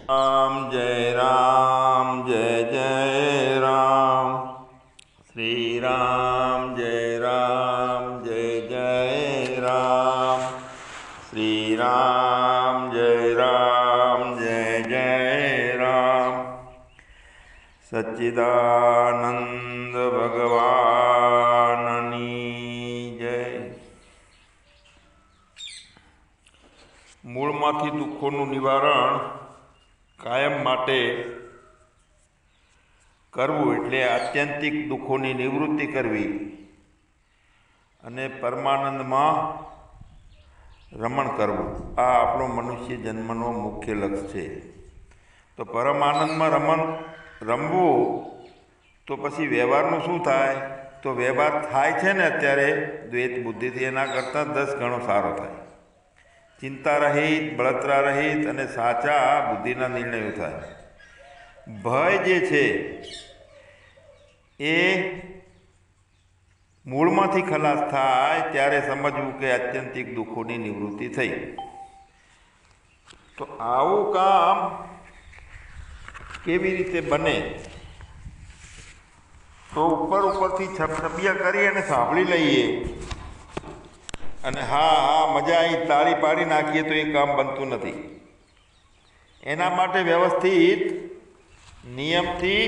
राम जय जय राम। श्री राम जय जय राम। श्री राम जय जय राम। सच्चिदानंद भगवाननी जय। मूळमांथी दुखोનું નિવારણ કાયમ માટે કરવું એટલે આત્યંતિક દુઃખોની નિવૃત્તિ કરવી અને પરમાનંદમાં રમણ કરવું, આ આપણો મનુષ્ય જન્મનો મુખ્ય લક્ષ્ય છે. તો પરમાનંદમાં રમવું તો પછી વ્યવહારનું શું થાય? તો વ્યવહાર થાય છે ને અત્યારે દ્વૈત બુદ્ધિથી, એના કરતાં 10 ગણો સારો થાય. ચિંતા રહિત, બળતરા રહિત અને સાચા બુદ્ધિના નિર્ણયો થાય. ભય જે છે એ મૂળમાંથી ખલાસ થાય ત્યારે સમજવું કે આત્યંતિક દુઃખોની નિવૃત્તિ થઈ. તો આવું કામ કેવી રીતે બને? તો ઉપરથી છબછબિયા કરી અને સાંભળી લઈએ અને હા મજા આવી તાળી પાડી નાખીએ તો એ કામ બનતું નથી. એના માટે વ્યવસ્થિત નિયમથી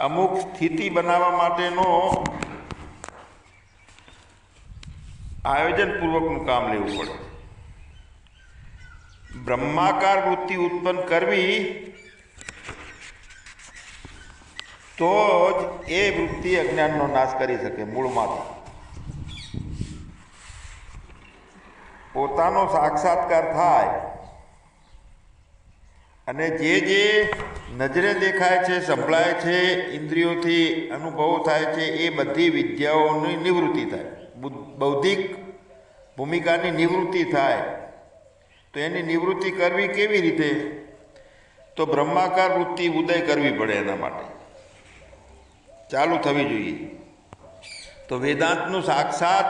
અમુક સ્થિતિ બનાવવા માટેનો આયોજનપૂર્વકનું કામ લેવું પડે. બ્રહ્માકાર વૃત્તિ ઉત્પન્ન કરવી તો જ એ વૃત્તિ અજ્ઞાનનો નાશ કરી શકે. મૂળમાંથી પોતાનો સાક્ષાત્કાર થાય અને જે નજરે દેખાય છે, સંભળાય છે, ઇન્દ્રિયોથી અનુભવ થાય છે, એ બધી વિદ્યાઓની નિવૃત્તિ થાય. બૌદ્ધિક ભૂમિકાની નિવૃત્તિ થાય. તો એની નિવૃત્તિ કરવી કેવી રીતે? તો બ્રહ્માકાર વૃત્તિ ઉદય કરવી પડે. એના માટે ચાલુ થવી જોઈએ. તો વેદાંતનું સાક્ષાત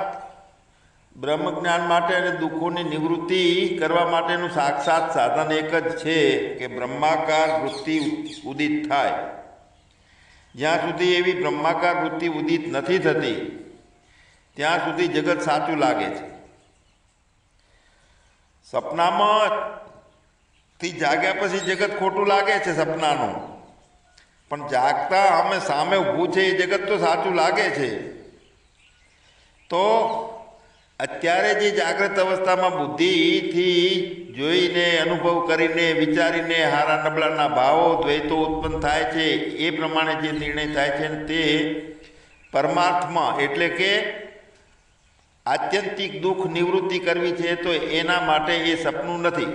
બ્રહ્મજ્ઞાન માટે અને દુઃખોની નિવૃત્તિ કરવા માટેનું સાક્ષાત સાધન એક જ છે કે બ્રહ્માકાર વૃત્તિ ઉદિત થાય. જ્યાં સુધી એવી બ્રહ્માકાર વૃત્તિ ઉદિત નથી થતી ત્યાં સુધી જગત સાચું લાગે છે. સપનામાંથી જાગ્યા પછી જગત ખોટું લાગે છે સપનાનું, પણ જાગતા અમે સામે ઊભું છે એ જગત તો સાચું લાગે છે. તો અત્યારે જે જાગ્રત અવસ્થામાં બુદ્ધિથી જોઈને, અનુભવ કરીને, વિચારીને હારા નબળાના ભાવો દ્વૈતો ઉત્પન્ન થાય છે, એ પ્રમાણે જે નિર્ણય થાય છે તે પરમાર્થમાં એટલે કે આત્યંતિક દુઃખ નિવૃત્તિ કરવી છે. તો એના માટે એ સપનું નથી.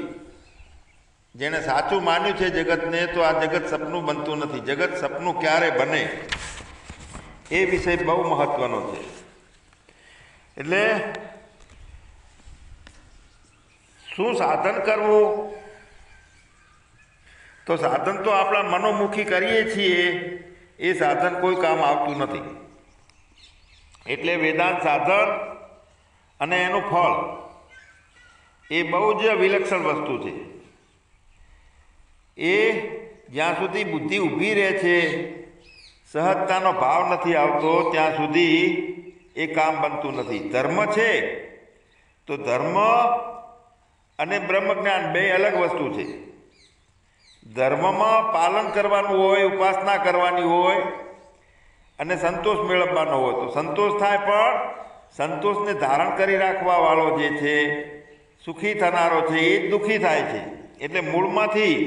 જેણે સાચું માન્યું છે જગતને, તો આ જગત સપનું બનતું નથી. જગત સપનું ક્યારે બને એ વિષય બહુ મહત્વનો છે. એટલે શું સાધન કરવું? તો સાધન તો આપણા મનોમુખી કરીએ છીએ, એ સાધન કોઈ કામ આવતું નથી. એટલે વેદાંત સાધન અને એનું ફળ એ બહુ જ વિલક્ષણ વસ્તુ છે. એ જ્યાં સુધી બુદ્ધિ ઊભી રહે છે, સહજતાનો ભાવ નથી આવતો, ત્યાં સુધી એ કામ બનતું નથી. ધર્મ છે તો ધર્મ અને બ્રહ્મજ્ઞાન બે અલગ વસ્તુ છે. ધર્મમાં પાલન કરવાનું હોય, ઉપાસના કરવાની હોય અને સંતોષ મેળવવાનો હોય. તો સંતોષ થાય, પણ સંતોષને ધારણ કરી રાખવા વાળો જે છે, સુખી થનારો છે, એ જ દુઃખી થાય છે. એટલે મૂળમાંથી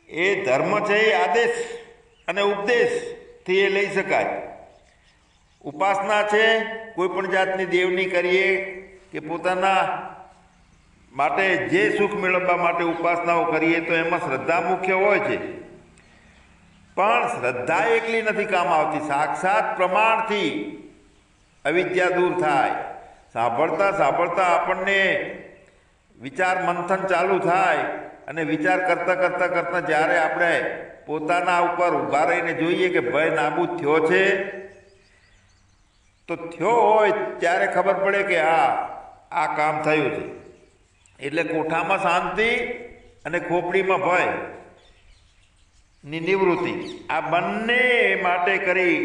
એ ધર્મ છે એ આદેશ અને ઉપદેશથી એ લઈ શકાય. ઉપાસના છે, કોઈ પણ જાતની દેવની કરીએ કે પોતાના માટે જે સુખ મેળવવા માટે ઉપાસનાઓ કરીએ તો એમાં શ્રદ્ધા મુખ્ય હોય છે. પણ શ્રદ્ધા એકલી નથી કામ આવતી. સાક્ષાત પ્રમાણથી અવિદ્યા દૂર થાય. સાંભળતા સાંભળતા આપણને વિચાર મંથન ચાલુ થાય અને વિચાર કરતાં જ્યારે આપણે પોતાના ઉપર ઊભા રહીને જોઈએ કે ભય નાબૂદ થયો છે, તો થયો હોય ત્યારે ખબર પડે કે આ કામ થયું છે. એટલે કોઠામાં શાંતિ અને ખોપડીમાં ભય ની નિવૃત્તિ, આ બંને માટે કરી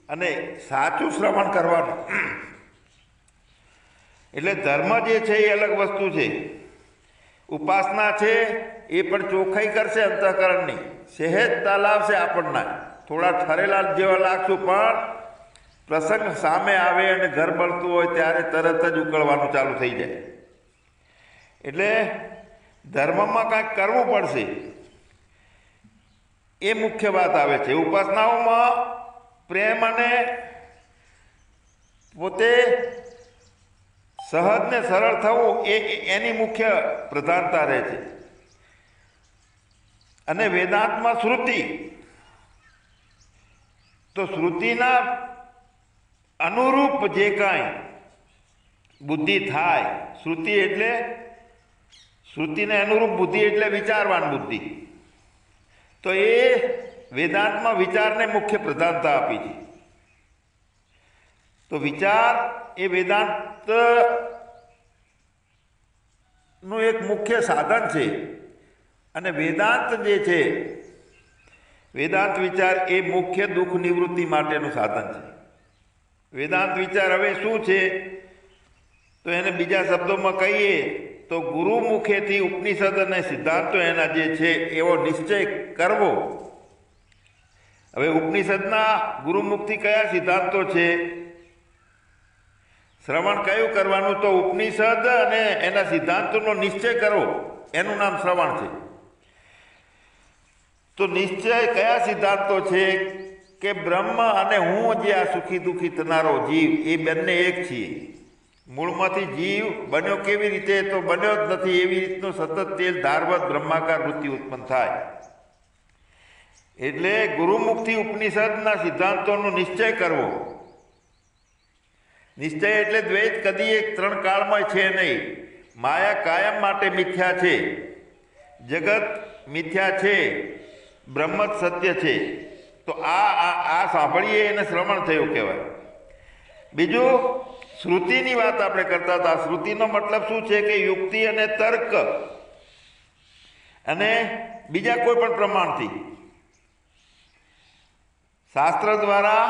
અને સાચું શ્રવણ કરવાનું. એટલે ધર્મ જે છે એ અલગ વસ્તુ છે. ઉપાસના છે એ પણ ચોખ્ખાઈ કરશે અંતઃકરણની, સહેજ તાલાવશે આપણને, થોડા ઠરેલા જેવા લાગશું, પણ પ્રસંગ સામે આવે અને ઘર બળતું હોય ત્યારે તરત જ ઉકળવાનું ચાલુ થઈ જાય. એટલે ધર્મમાં કાંઈક કરવું પડશે, એ મુખ્ય વાત આવે છે. ઉપાસનાઓમાં પ્રેમ અને પોતે સહજ ને સરળ થવું એની મુખ્ય પ્રધાનતા રહે છે. અને વેદાંતમાં શ્રુતિ, તો શ્રુતિના અનુરૂપ જે કાંઈ બુદ્ધિ થાય, શ્રુતિને અનુરૂપ બુદ્ધિ એટલે વિચારવાન બુદ્ધિ, તો એ વેદાંતમાં વિચારને મુખ્ય પ્રધાનતા આપી છે. તો વિચાર એ વેદાંત નું એક મુખ્ય સાધન છે. અને વેદાંત જે છે, વેદાંત વિચાર એ મુખ્ય દુઃખ નિવૃત્તિ માટેનું સાધન છે. વેદાંત વિચાર હવે શું છે, તો એને બીજા શબ્દોમાં કહીએ તો ગુરુ મુખેથી ઉપનિષદ અને સિદ્ધાંતો એના જે છે એવો નિશ્ચય કરવો. હવે ઉપનિષદના ગુરુમુખથી કયા સિદ્ધાંતો છે, શ્રવણ કયું કરવાનું, તો ઉપનિષદ અને એના સિદ્ધાંતોનો નિશ્ચય કરવો, એનું નામ શ્રવણ છે. તો નિશ્ચય કયા સિદ્ધાંતો છે કે બ્રહ્મ અને હું જે આ સુખી દુઃખી થનારો જીવ, એ બંને એક છીએ. મૂળમાંથી જીવ બન્યો કેવી રીતે, તો બન્યો જ નથી, એવી રીતનું સતત તેલ ધારવત બ્રહ્માકાર વૃત્તિ ઉત્પન્ન થાય. એટલે ગુરુમુખથી ઉપનિષદના સિદ્ધાંતોનો નિશ્ચય કરવો. નિશ્ચય એટલે દ્વૈત કદી એક ત્રણ કાળમાં છે નહીં. માયા કાયમ માટે મિથ્યા છે, જગત મિથ્યા છે, બ્રહ્મ જ સત્ય છે. તો આ સાંભળીએ એને શ્રવણ થયું કહેવાય. બીજું, શ્રુતિની વાત આપણે કરતા હતા. શ્રુતિનો મતલબ શું છે કે યુક્તિ અને તર્ક અને બીજા કોઈ પણ પ્રમાણથી શાસ્ત્ર દ્વારા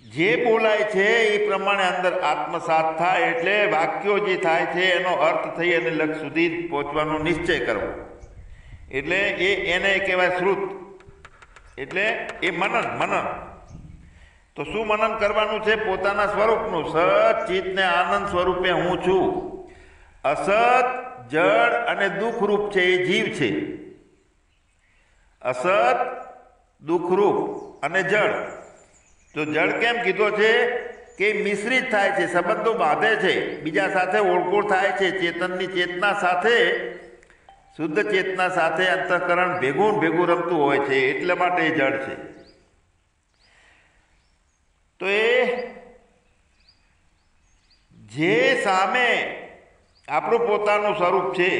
જે બોલાય છે એ પ્રમાણે અંદર આત્મસાત થાય. એટલે વાક્યો જે થાય છે એનો અર્થ થઈ અને લક્ષ્ય સુધી પહોંચવાનો નિશ્ચય કરવો. એટલે એને કહેવાય શ્રુત. એટલે એ મનન. તો શું મનન કરવાનું છે? પોતાના સ્વરૂપનું. સત ચિત્ત ને આનંદ સ્વરૂપે હું છું. અસત જળ અને દુઃખરૂપ છે એ જીવ છે. અસત દુઃખરૂપ અને જળ. તો જળ કેમ કીધો છે કે મિશ્રિત થાય છે, સંબંધો બાંધે છે, બીજા સાથે ઓળખોળ થાય છે. ચેતનની ચેતના સાથે, શુદ્ધ ચેતના સાથે અંતઃકરણ ભેગું રમતું હોય છે, એટલા માટે એ જળ છે. તો એ જે સામે આપણું પોતાનું સ્વરૂપ છે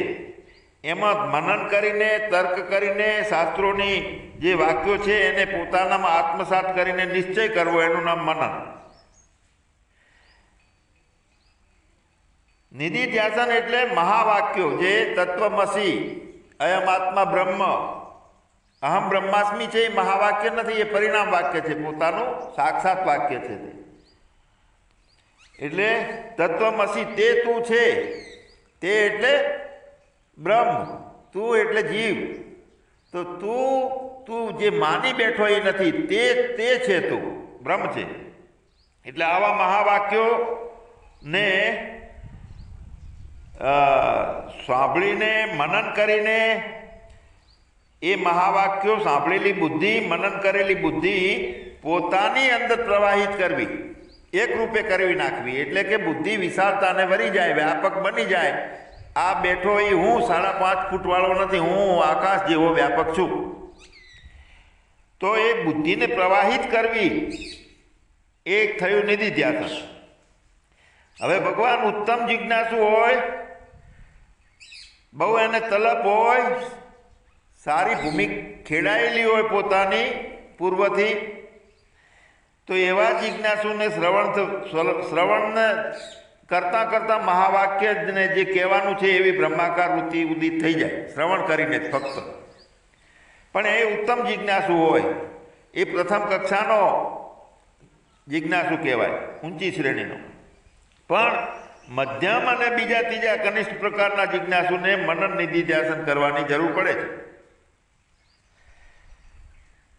એમાં મનન કરીને, તર્ક કરીને, શાસ્ત્રોની જે વાક્યો છે એને પોતાનામાં આત્મસાત કરીને નિશ્ચય કરવો, એનું નામ મનન. નિધિધ્યાસન એટલે મહાવાક્યો, જે તત્વમસી, અયમ આત્મા બ્રહ્મ, અહમ બ્રહ્માસ્મિ છે, એ મહાવાક્ય નથી, એ પરિણામ વાક્ય છે, પોતાનું સાક્ષાત વાક્ય છે. એટલે તત્વમસી, તે તું છે, તે એટલે બ્રહ્મ, તું એટલે જીવ. તો તું જે માની બેઠો એ નથી, તે છે, તું બ્રહ્મ છે. એટલે આવા મહાવાક્યો ને સાંભળીને, મનન કરીને, એ મહાવાક્યો સાંભળેલી બુદ્ધિ, મનન કરેલી બુદ્ધિ પોતાની અંદર પ્રવાહિત કરવી, એક રૂપે કરવી નાખવી. એટલે કે બુદ્ધિ વિશાળતાને વરી જાય, વ્યાપક બની જાય. આ બેઠો એ હું 5.5 ફૂટ વાળો નથી, હું આકાશ જેવો વ્યાપક છું. તો એ બુદ્ધિને પ્રવાહિત કરવી, એક થયું નિધિધ્યાસન. હવે ભગવાન ઉત્તમ જિજ્ઞાસુ હોય, બહુ એને તલપ હોય, સારી ભૂમિ ખેડાયેલી હોય પોતાની પૂર્વથી, તો એવા જિજ્ઞાસુને શ્રવણ કરતાં કરતાં મહાવાક્યને જે કહેવાનું છે એવી બ્રહ્માકાર વૃત્તિ ઉદિત થઈ જાય શ્રવણ કરીને જ ફક્ત. પણ એ ઉત્તમ જિજ્ઞાસુ હોય, એ પ્રથમ કક્ષાનો જિજ્ઞાસુ કહેવાય, ઊંચી શ્રેણીનો. પણ મધ્યમ અને બીજા ત્રીજા કનિષ્ઠ પ્રકારના જિજ્ઞાસુને મનન નિધિ ધ્યાસન કરવાની જરૂર પડે છે.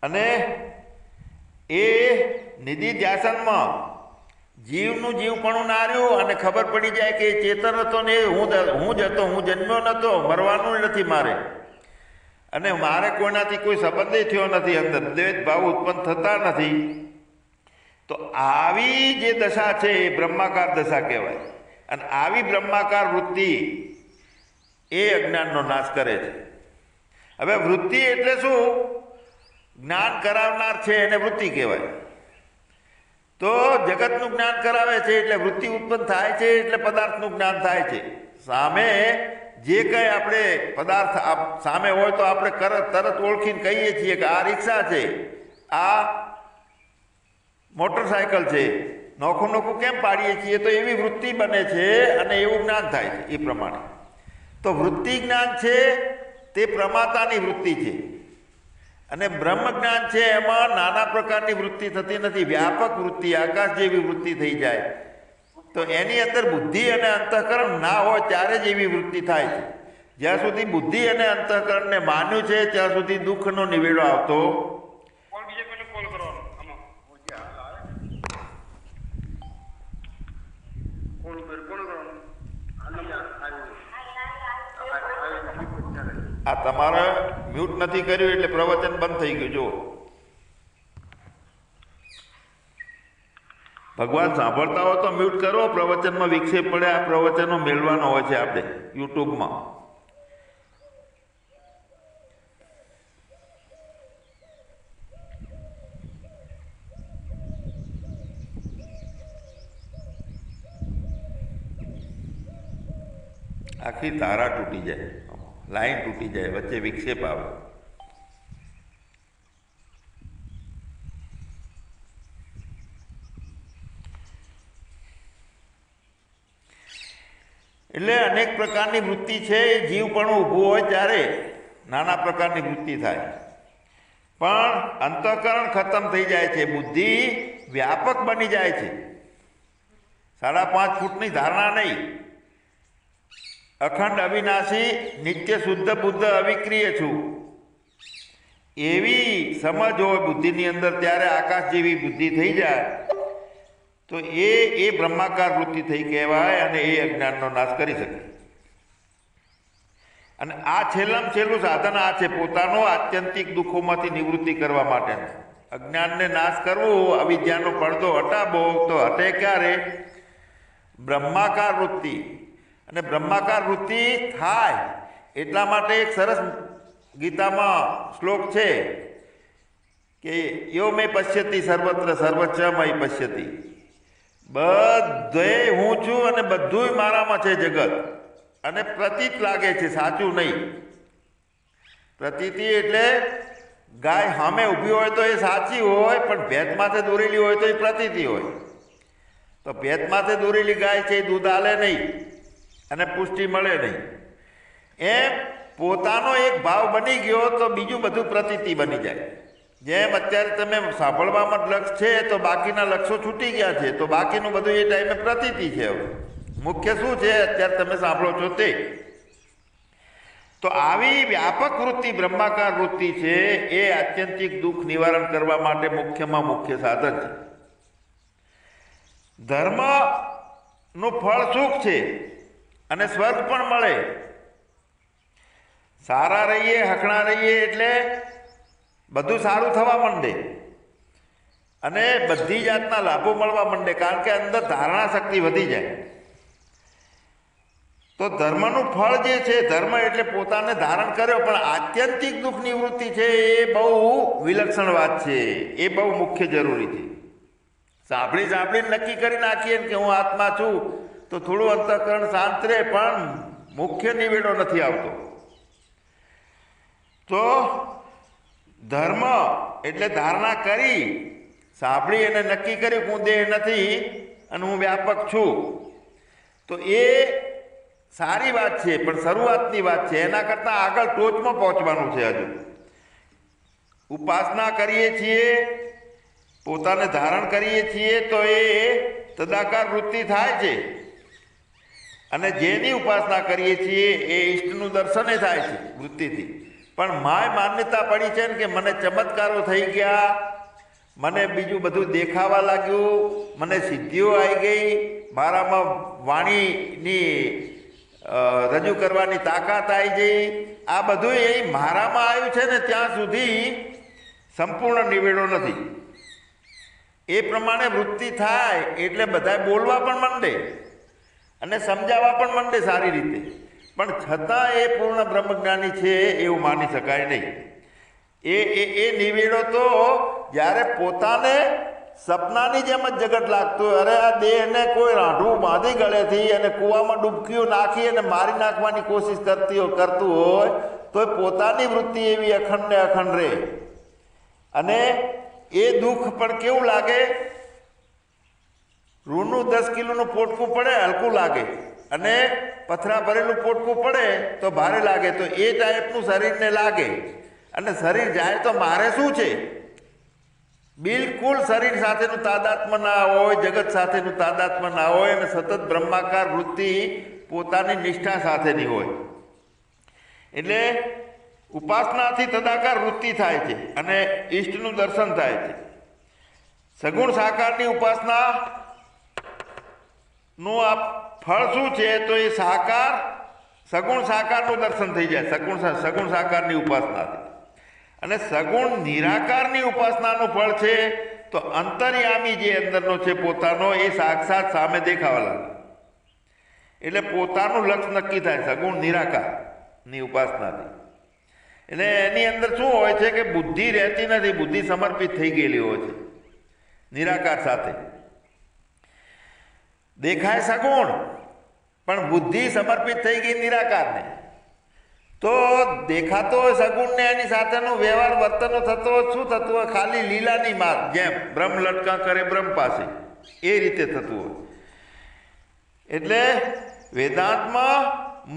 અને એ નિધિ ધ્યાસનમાં જીવનું જીવપણું ના રહ્યું અને ખબર પડી જાય કે ચેતન હતો ને હું જ હતો, હું જન્મ્યો નહોતો, મરવાનું નથી મારે, અને મારે કોઈનાથી કોઈ સંબંધ થયો નથી, અંદર દ્વૈત ભાવ ઉત્પન્ન થતા નથી. તો આવી જે દશા છે એ બ્રહ્માકાર દશા કહેવાય. અને આવી બ્રહ્માકાર વૃત્તિ એ અજ્ઞાનનો નાશ કરે છે. હવે વૃત્તિ એટલે શું? જ્ઞાન કરાવનાર છે એને વૃત્તિ કહેવાય. તો જગતનું જ્ઞાન કરાવે છે એટલે વૃત્તિ ઉત્પન્ન થાય છે, એટલે પદાર્થનું જ્ઞાન થાય છે. સામે જે કંઈ આપણે પદાર્થ સામે હોય તો આપણે તરત ઓળખીને કહીએ છીએ કે આ રિક્ષા છે, આ મોટરસાયકલ છે, નોખું નોખું કેમ પાડીએ છીએ? તો એવી વૃત્તિ બને છે અને એવું જ્ઞાન થાય છે. એ પ્રમાણે તો વૃત્તિ જ્ઞાન છે તે પ્રમાતાની વૃત્તિ છે, અને બ્રહ્મ જ્ઞાન છે એમાં નાના પ્રકારની વૃત્તિ થતી નથી, વ્યાપક વૃત્તિ, આકાશ જેવી વૃત્તિ થઈ જાય. તો એની અંદર બુદ્ધિ અને અંતઃકરણ ના હોય ત્યારે જ એવી વૃત્તિ થાય છે. જ્યાં સુધી બુદ્ધિ અને અંતઃકરણને માન્યું છે ત્યાં સુધી દુઃખનો નિવેડો આવતો. આ તમારે મ્યુટ નથી કર્યું એટલે પ્રવચન બંધ થઈ ગયું. જો ભગવાન સાંભળતા હોય તો મ્યુટ કરો, પ્રવચનમાં વિક્ષેપ પડે. આ પ્રવચનો મેળવાનો હોય છે આપણે યુટ્યુબમાં. આખી તારા તૂટી જાય, લાઈન તૂટી જાય, વચ્ચે વિક્ષેપ આવે. એટલે અનેક પ્રકારની વૃત્તિ છે. એ જીવ પણ ઊભું હોય ત્યારે નાના પ્રકારની વૃત્તિ થાય, પણ અંતઃકરણ ખતમ થઈ જાય છે, બુદ્ધિ વ્યાપક બની જાય છે. 5.5 ફૂટની ધારણા નહીં, અખંડ અવિનાશી નિત્ય શુદ્ધ બુદ્ધ અવિક્રિય છું એવી સમજ હોય બુદ્ધિની અંદર, ત્યારે આકાશ જેવી બુદ્ધિ થઈ જાય તો એ બ્રહ્માકાર વૃત્તિ થઈ કહેવાય, અને એ અજ્ઞાનનો નાશ કરી શકે. અને આ છેલ્લામાં છેલ્લું સાધન આ છે, પોતાનો આત્યંતિક દુઃખોમાંથી નિવૃત્તિ કરવા માટેનું. અજ્ઞાનને નાશ કરવું, અવિદ્યાનો પડદો હટાવવો, તો હટે ક્યારે? બ્રહ્માકાર વૃત્તિ. અને બ્રહ્માકાર વૃત્તિ થાય એટલા માટે એક સરસ ગીતામાં શ્લોક છે કે યો મેં પશ્યતિ સર્વત્ર સર્વચ્છમય પશ્યતિ. બધે હું છું અને બધુંય મારામાં છે જગત, અને પ્રતીત લાગે છે, સાચું નહીં. પ્રતીતિ એટલે ગાય સામે ઊભી હોય તો એ સાચી હોય, પણ ભેંસ માથે દોરેલી હોય તો એ પ્રતીતિ હોય. તો ભેંસ માથે દોરેલી ગાય છે એ દૂધ આલે નહીં અને પુષ્ટિ મળે નહીં. એમ પોતાનો એક ભાવ બની ગયો તો બીજું બધું પ્રતીતિ બની જાય. જેમ અત્યારે તમે સાંભળવામાં લક્ષ છે તો બાકીના લક્ષો છૂટી ગયા છે, તો બાકીનું બધું એ ટાઈમે પ્રતીતિ છે. હવે મુખ્ય શું છે અત્યારે તમે સાંભળો છો તે. તો આવી વ્યાપક વૃત્તિ બ્રહ્માકાર વૃત્તિ છે, એ આત્યંતિક દુઃખ નિવારણ કરવા માટે મુખ્યમાં મુખ્ય સાધન છે. ધર્મનું ફળ સુખ છે અને સ્વર્ગ પણ મળે. સારા રહીએ, હકણા રહીએ એટલે બધું સારું થવા માંડે અને બધી જાતના લાભો મળવા માંડે, કારણ કે અંદર ધારણા શક્તિ વધી જાય. તો ધર્મનું ફળ જે છે, ધર્મ એટલે પોતાને ધારણ કર્યો, પણ આત્યંતિક દુઃખ નિવૃત્તિ છે એ બહુ વિલક્ષણ વાત છે, એ બહુ મુખ્ય જરૂરી છે. સાંભળીને નક્કી કરી નાખીએ કે હું આત્મા છું તો થોડું અંતઃકરણ શાંત રહે, પણ મુખ્ય નિવેડો નથી આવતો. તો ધર્મ એટલે ધારણા કરી, સાંભળી અને નક્કી કર્યું હું દેહ નથી અને હું વ્યાપક છું, તો એ સારી વાત છે, પણ શરૂઆતની વાત છે. એના કરતાં આગળ ટોચમાં પહોંચવાનું છે. હજુ ઉપાસના કરીએ છીએ, પોતાને ધારણ કરીએ છીએ, તો એ તદાકાર વૃત્તિ થાય છે. અને જેની ઉપાસના કરીએ છીએ એ ઈષ્ટનું દર્શન થાય છે વૃત્તિથી. પણ માય માન્યતા પડી છે ને કે મને ચમત્કારો થઈ ગયા, મને બીજું બધું દેખાવા લાગ્યું, મને સિદ્ધિઓ આવી ગઈ, મારામાં વાણીની રજૂ કરવાની તાકાત આવી ગઈ. આ બધું એ મારામાં આવ્યું છે ને ત્યાં સુધી સંપૂર્ણ નિવેડો નથી. એ પ્રમાણે વૃત્તિ થાય એટલે બધા બોલવા પણ માંડે અને સમજાવવા પણ માંડે સારી રીતે, પણ છતાં એ પૂર્ણ બ્રહ્મજ્ઞાની છે એવું માની શકાય નહીં. એ નિવેડો તો જ્યારે પોતાને સપનાની જેમ જ જગત લાગતું હોય. અરે આ દેહને કોઈ રાઢું બાંધી ગળેથી અને કૂવામાં ડૂબકીઓ નાખી અને મારી નાખવાની કોશિશ કરતું હોય તો પોતાની વૃત્તિ એવી અખંડ ને અખંડ રહે. અને એ દુઃખ પણ કેવું લાગે? રૂનું 10 કિલોનું પોટકું પડે હલકું લાગે, અને પથરા ભરેલું પોટકું પડે તો ભારે લાગે. તો એ ટાઈપનું શરીરને લાગે. અને શરીર જાય તો મારે શું છે? બિલકુલ શરીર સાથેનું તાદાત્મ્ય ના હોય, જગત સાથેનું તાદાત્મ્ય ના હોય, અને સતત બ્રહ્માકાર વૃત્તિ પોતાની નિષ્ઠા સાથેની હોય. એટલે ઉપાસનાથી તદાકાર વૃત્તિ થાય છે અને ઈષ્ટનું દર્શન થાય છે. સગુણ સાકારની ઉપાસના નું આ ફળ શું છે? તો એ સાકાર સગુણ સાકારનું દર્શન થઈ જાય સગુણ સાકારની ઉપાસનાથી. અને સગુણ નિરાકારની ઉપાસનાનું ફળ છે તો અંતર્યામી જે અંદરનો છે પોતાનો, એ સાક્ષાત સામે દેખાવા લાગે. એટલે પોતાનું લક્ષ્ય નક્કી થાય સગુણ નિરાકારની ઉપાસનાથી. એટલે એની અંદર શું હોય છે કે બુદ્ધિ રહેતી નથી, બુદ્ધિ સમર્પિત થઈ ગયેલી હોય છે નિરાકાર સાથે. દેખાય સગુણ પણ બુદ્ધિ સમર્પિત થઈ ગઈ નિરાકારને. તો દેખાતો હોય સગુણને એની સાથેનો વ્યવહાર વર્તનો થતો હોય શું થતું હોય? ખાલી લીલાની માત, જેમ બ્રહ્મ લટકા કરે બ્રહ્મ પાસે, એ રીતે થતું હોય. એટલે વેદાંતમાં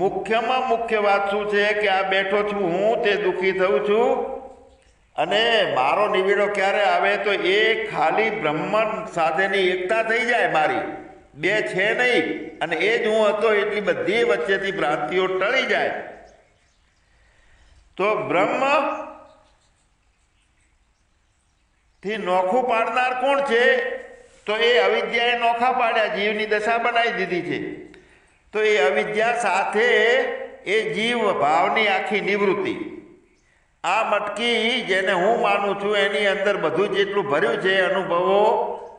મુખ્યમાં મુખ્ય વાત શું છે કે આ બેઠો છું હું, તે દુઃખી થઉં છું, અને મારો નિવેડો ક્યારે આવે? તો એ ખાલી બ્રહ્મ સાથેની એકતા થઈ જાય મારી, બે છે નહીં, અને એ જ હું હતો. એટલી બધી વચ્ચેથી ભ્રાંતિઓ ટળી જાય. તો બ્રહ્મ થી નોખું પાડનાર કોણ છે? તો એ અવિદ્યાએ નોખા પાડ્યા, જીવની દશા બનાવી દીધી છે. તો એ અવિદ્યા સાથે એ જીવ ભાવની આખી નિવૃત્તિ, આ મટકી જેને હું માનું છું એની અંદર બધું જેટલું ભર્યું છે, અનુભવો,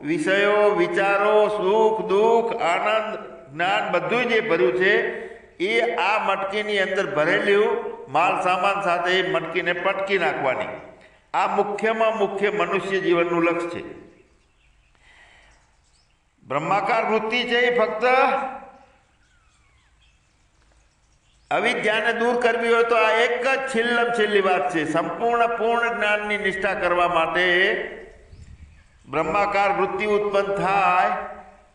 વિષયો, વિચારો, સુખ દુઃખ, આનંદ, જ્ઞાન, બધું જે ભર્યું છે એ આ મટકીની અંદર ભરેલું માલ સામાન સાથે એ મટકીને પટકી નાખવાની. આ મુખ્યમાં મુખ્ય મનુષ્ય જીવનનું લક્ષ્ય છે. બ્રહ્માકાર વૃત્તિ છે એ ફક્ત અવિદ્યાને દૂર કરવી હોય તો આ એક જ છેલ્લી વાત છે. સંપૂર્ણ પૂર્ણ જ્ઞાનની નિષ્ઠા કરવા માટે બ્રહ્માકાર વૃત્તિ ઉત્પન્ન થાય,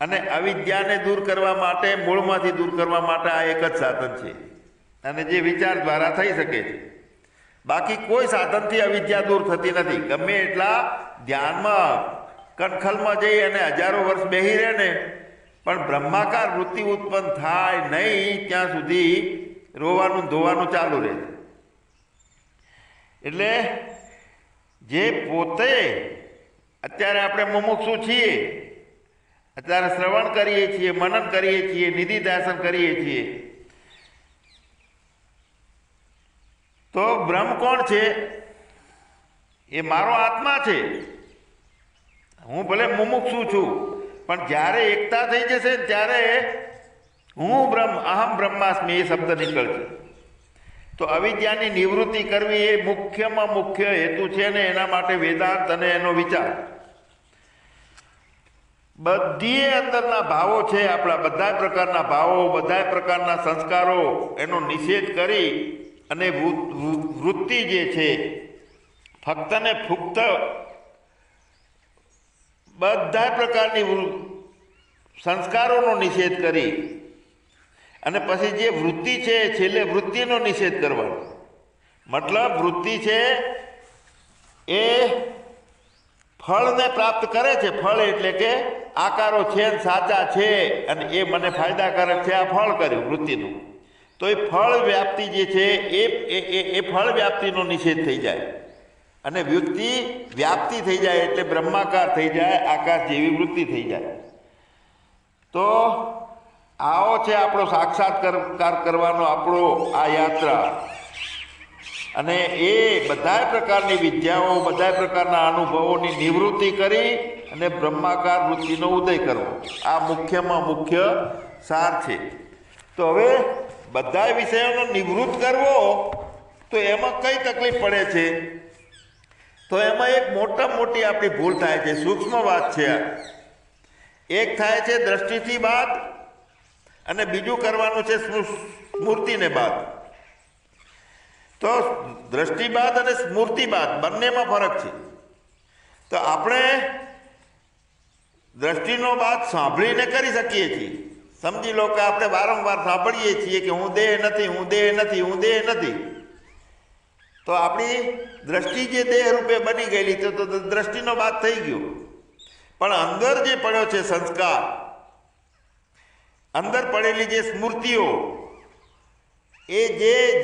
અને અવિદ્યાને દૂર કરવા માટે, મૂળમાંથી દૂર કરવા માટે આ એક જ સાધન છે, અને જે વિચાર દ્વારા થઈ શકે છે. બાકી કોઈ સાધનથી અવિદ્યા દૂર થતી નથી. ગમે એટલા ધ્યાનમાં કણખલમાં જઈ અને હજારો વર્ષ બેહી રહે ને, પણ બ્રહ્માકાર વૃત્તિ ઉત્પન્ન થાય નહીં ત્યાં સુધી રોવાનું ધોવાનું ચાલુ રહે. એટલે જે પોતે અત્યારે આપણે મુમુક્ષુ છીએ, અત્યારે શ્રવણ કરીએ છીએ, મનન કરીએ છીએ, નિધિધ્યાસન કરીએ છીએ, તો બ્રહ્મ કોણ છે? એ મારો આત્મા છે. હું ભલે મુમુક્ષુ છું, પણ જ્યારે એકતા થઈ જશે ત્યારે હું બ્રહ્મ, અહમ બ્રહ્માસ્મિ એ શબ્દ નીકળશે. તો અવિદ્યાની નિવૃત્તિ કરવી એ મુખ્યમાં મુખ્ય હેતુ છે ને એના માટે વેદાંત અને એનો વિચાર. બધી અંદરના ભાવો છે આપણા, બધા પ્રકારના ભાવો, બધા પ્રકારના સંસ્કારો, એનો નિષેધ કરી અને વૃત્તિ જે છે ફક્ત ને ફુક્ત બધા પ્રકારની સંસ્કારોનો નિષેધ કરી અને પછી જે વૃત્તિ છે છેલ્લે વૃત્તિનો નિષેધ કરવાનો. મતલબ વૃત્તિ છે એ ફળને પ્રાપ્ત કરે છે. ફળ એટલે કે આકારો છે ને સાચા છે અને એ મને ફાયદાકારક છે, આ ફળ કર્યું વૃત્તિનું. તો એ ફળ વ્યાપ્તિ જે છે એ ફળ વ્યાપ્તિનો નિષેધ થઈ જાય અને વૃત્તિ વ્યાપ્તિ થઈ જાય એટલે બ્રહ્માકાર થઈ જાય, આકાશ જેવી વૃત્તિ થઈ જાય. તો આવો છે આપણો સાક્ષાત્કાર કરવાનો આપણો આ યાત્રા. અને એ બધા પ્રકારની વિદ્યાઓ, બધા પ્રકારના અનુભવોની નિવૃત્તિ કરી અને બ્રહ્માકાર વૃત્તિનો ઉદય કરવો, આ મુખ્યમાં મુખ્ય સાર છે. તો હવે બધા વિષયોનો નિવૃત્ત કરવો તો એમાં કઈ તકલીફ પડે છે? તો એમાં એક મોટામાં મોટી આપણી ભૂલ થાય છે, સૂક્ષ્મ વાત છે આ. એક થાય છે દ્રષ્ટિથી બાદ અને બીજું કરવાનું છે સ્મૃતિને બાદ. તો દ્રષ્ટિબાદ અને સ્મૃતિબાદ બંનેમાં ફરક છે. તો આપણે દ્રષ્ટિનો બાદ સાંભળીને કરી શકીએ છીએ. સમજી લો કે આપણે વારંવાર સાંભળીએ છીએ કે હું દેહ નથી, હું દેહ નથી, હું દેહ નથી. તો આપણી દ્રષ્ટિ જે દેહ રૂપે બની ગયેલી તો દ્રષ્ટિનો બાદ થઈ ગયો. પણ અંદર જે પડ્યો છે સંસ્કાર, અંદર પડેલી જે સ્મૃતિઓ, એ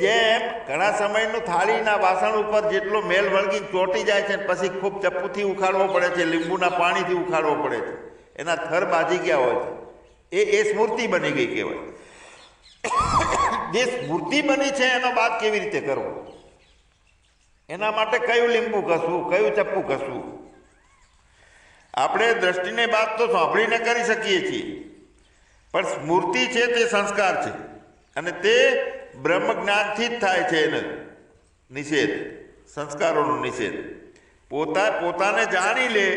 જેમ ઘણા સમયનું થાળીના વાસણ ઉપર જેટલો મેલ વળગી ચોંટી જાય છે પછી ખૂબ ચપ્પુથી ઉખાડવો પડે છે, લીંબુના પાણીથી ઉખાડવો પડે છે, એના થર બાજી ગયા હોય છે, એ સ્મૃતિ બની ગઈ કહેવાય. જે સ્મૃતિ બની છે એનો બાદ કેવી રીતે કરવો? એના માટે કયું લીંબુ ઘસવું, કયું ચપ્પુ ઘસવું? આપણે દ્રષ્ટિને બાદ તો સાંભળીને કરી શકીએ છીએ, પણ સ્મૃતિ છે તે સંસ્કાર છે અને તે બ્રહ્મ જ્ઞાનથી જ થાય છે. એને નિષેધ, સંસ્કારોનો નિષેધ. પોતાને જાણી લે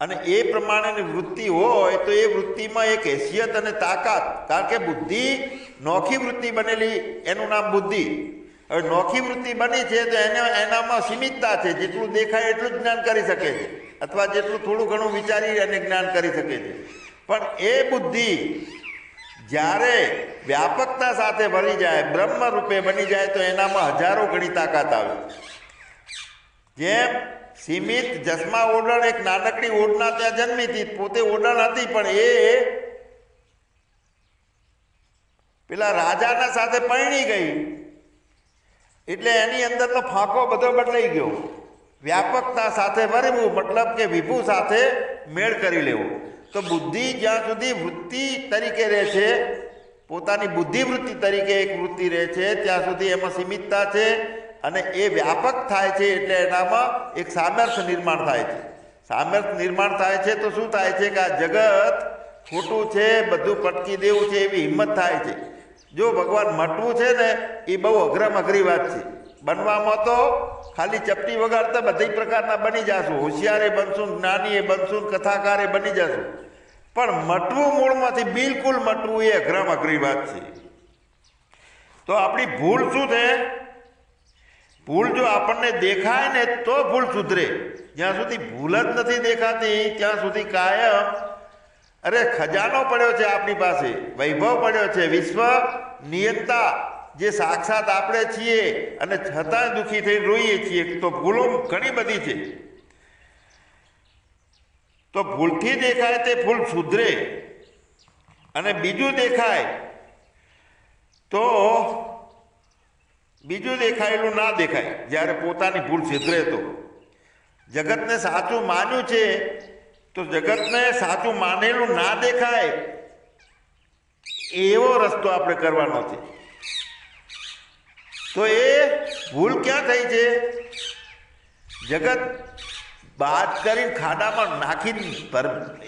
અને એ પ્રમાણેની વૃત્તિ હોય તો એ વૃત્તિમાં એક હેસિયત અને તાકાત, કારણ કે બુદ્ધિ નોખી વૃત્તિ બનેલી, એનું નામ બુદ્ધિ. હવે નોખી વૃત્તિ બની છે તો એનામાં સીમિતતા છે, જેટલું દેખાય એટલું જ જ્ઞાન કરી શકે છે અથવા જેટલું થોડું ઘણું વિચારી અને જ્ઞાન કરી શકે છે. પણ એ બુદ્ધિ જ્યારે વ્યાપકતા સાથે ભરી જાય, બ્રહ્મ રૂપે બની જાય તો એનામાં હજારો ગણી તાકાત આવે. જેમ સીમિત જસમા ઓડણ એક નાનકડી ઓડના ત્યાં જન્મી હતી, પોતે ઓડણ હતી પણ એ પેલા રાજાના સાથે પરણી ગઈ એટલે એની અંદરનો ફાંકો બધો બદલાઈ ગયો. વ્યાપકતા સાથે ભરવું મતલબ કે વિભુ સાથે મેળ કરી લેવો. તો બુદ્ધિ જ્યાં સુધી વૃત્તિ તરીકે રહે છે, પોતાની બુદ્ધિ વૃત્તિ તરીકે એક વૃત્તિ રહે છે, ત્યાં સુધી એમાં સીમિતતા છે અને એ વ્યાપક થાય છે એટલે એનામાં એક સામર્થ્ય નિર્માણ થાય છે. સામર્થ્ય નિર્માણ થાય છે તો શું થાય છે કે આ જગત ખોટું છે, બધું પટકી દેવું છે એવી હિંમત થાય છે. જો ભગવાન મટવું છે ને એ બહુ અઘરી વાત છે. બનવામાં તો ખાલી ચપટી વગાડતા બધી પ્રકારના બની જશું, હોશિયારે બનશું, જ્ઞાનીએ બનશું, કથાકારે બની જશું, પણ મટવું મૂળમાંથી બિલકુલ મટવું એ અઘરી વાત છે. તો આપણી ભૂલ શું છે? ભૂલ જો આપણને દેખાય ને તો ભૂલ સુધરે. જ્યાં સુધી ભૂલ જ નથી દેખાતી ત્યાં સુધી કાયમ ખજાનો પડ્યો છે આપણી પાસે, વૈભવ પડ્યો છે, વિશ્વ નિયંતા જે સાક્ષાત આપણે છીએ અને છતાં દુઃખી થઈ રોઈએ છીએ. તો ભૂલો ઘણી બધી છે. તો ભૂલથી દેખાય તે ભૂલ સુધરે અને બીજું દેખાય તો બીજું દેખાયેલું ના દેખાય. જ્યારે પોતાની ભૂલ સુધરે તો જગતને સાચું માન્યું છે તો જગતને સાચું માનેલું ના દેખાય એવો રસ્તો આપણે કરવાનો છે. તો એ ભૂલ ક્યાં થઈ છે? જગત બાદ કરીને ખાડામાં નાખી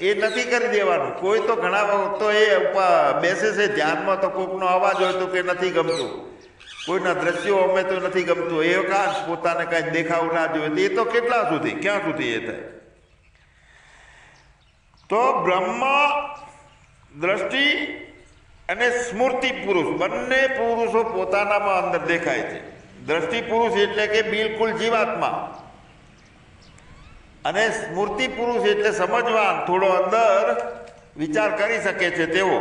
એ નથી કરી દેવાનું. કોઈ તો ઘણા વખત તો એ બેસે છે ધ્યાનમાં તો કોકનો અવાજ હોય તો કે નથી ગમતું, કોઈના દ્રશ્યો અમે તો નથી ગમતું, એ કાંઈ પોતાને કાંઈ દેખાવું ના જોઈએ. એ તો કેટલા સુધી, ક્યાં સુધી એ થાય? તો બ્રહ્મ દ્રષ્ટિ અને સ્મૃતિ પુરુષ બંને પુરુષો પોતાનામાં અંદર દેખાય છે. દ્રષ્ટિ પુરુષ એટલે કે બિલકુલ જીવાત્મા અને સ્મૃતિ પુરુષ એટલે સમજવાન, થોડો અંદર વિચાર કરી શકે છે તેવો.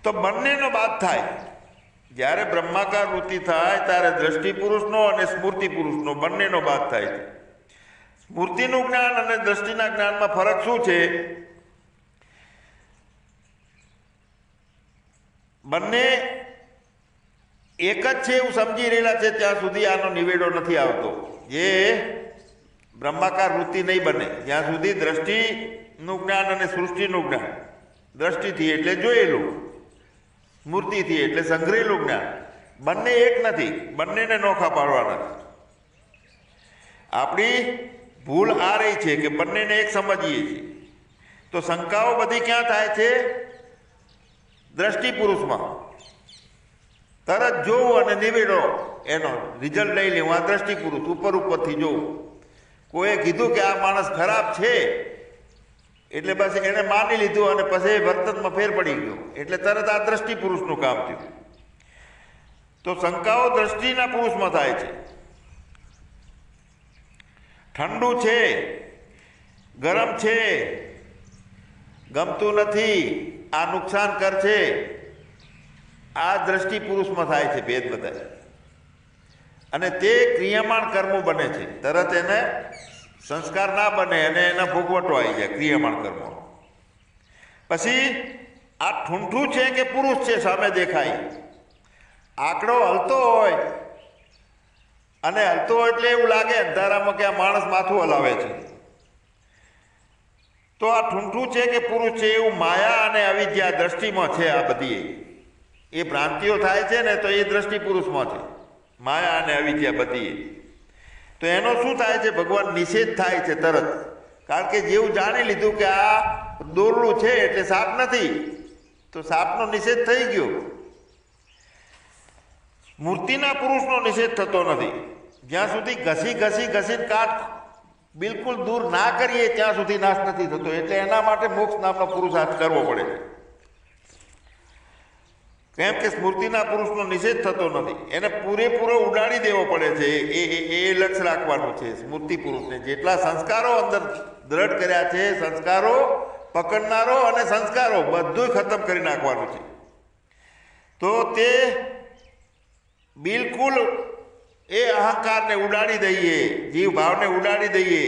તો બંનેનો બાદ થાય. જ્યારે બ્રહ્માકાર વૃત્તિ થાય ત્યારે દ્રષ્ટિ પુરુષનો અને સ્મૃતિ પુરુષનો બંનેનો બાદ થાય છે. સ્મૃતિનું જ્ઞાન અને દ્રષ્ટિના જ્ઞાનમાં ફરક શું છે? બંને એક જ છે એવું સમજી રહેલા છે ત્યાં સુધી આનો નિવેડો નથી આવતો. જે બ્રહ્માકાર વૃત્તિ નહીં બને જ્યાં સુધી દ્રષ્ટિનું જ્ઞાન અને સૃષ્ટિનું જ્ઞાન, દ્રષ્ટિથી એટલે જોયેલું, સ્મૃતિથી એટલે સંગ્રહેલું જ્ઞાન, બંને એક નથી, બંનેને નોખા પાડવાના. આપણી ભૂલ આ રહી છે કે બંનેને એક સમજીએ છીએ. તો શંકાઓ બધી ક્યાં થાય છે? દ્રષ્ટિ પુરુષમાં. તરત જોવું અને નિવેડો એનો રિઝલ્ટ લઈ લેવું. આ દ્રષ્ટિ પુરુષ ઉપરથી જોવું. કોઈએ કીધું કે આ માણસ ખરાબ છે એટલે બસ એને માની લીધું અને પછી વર્તનમાં ફેર પડી ગયો એટલે તરત આ દ્રષ્ટિ પુરુષનું કામ થયું. તો શંકાઓ દ્રષ્ટિના પુરુષમાં થાય છે. ઠંડુ છે, ગરમ છે, ગમતું નથી, આ નુકસાન કરશે, આ દ્રષ્ટિ પુરુષમાં થાય છે ભેદ બધા. અને તે ક્રિયામાન કર્મો બને છે. તરત એને સંસ્કાર ના બને અને એના ભોગવટો આવી જાય ક્રિયામાન કર્મો. પછી આ ઠૂંઠું છે કે પુરુષ છે સામે દેખાય. આંકડો હલતો હોય અને હલતો હોય એટલે એવું લાગે અંધારામાં કે આ માણસ માથું હલાવે છે. તો આ ઠૂંઠું છે કે પુરુષ છે એવું માયા અને અવિદ્યા દ્રષ્ટિમાં છે. આ બધી એ ભ્રાંતિઓ થાય છે ને તો એ દ્રષ્ટિ પુરુષમાં છે. માયા અને અવિદ્યા બધી. તો એનો શું થાય છે? ભગવાન નિષેધ થાય છે તરત. કારણ કે જેવું જાણી લીધું કે આ દોરડું છે એટલે સાપ નથી, તો સાપનો નિષેધ થઈ ગયો. મૂર્તિના પુરુષનો નિષેધ થતો નથી. જ્યાં સુધી ઘસીને કાટ બિલકુલ દૂર ના કરીએ ત્યાં સુધી નાશ નથી થતો. એટલે એના માટે મોક્ષ નામનો પુરુષાર્થ કરવો પડે છે. કેમ કે સ્મૃતિના પુરુષનો નિષેધ થતો નથી. એને પૂરેપૂરો ઉડાડી દેવો પડે છે. એ લક્ષ્ય રાખવાનું છે સ્મૃતિ પુરુષને. જેટલા સંસ્કારો અંદર દ્રઢ કર્યા છે, સંસ્કારો પકડનારો અને સંસ્કારો બધું ખતમ કરી નાખવાનું છે. તો તે બિલકુલ એ અહંકારને ઉડાડી દઈએ, જીવ ભાવને ઉડાડી દઈએ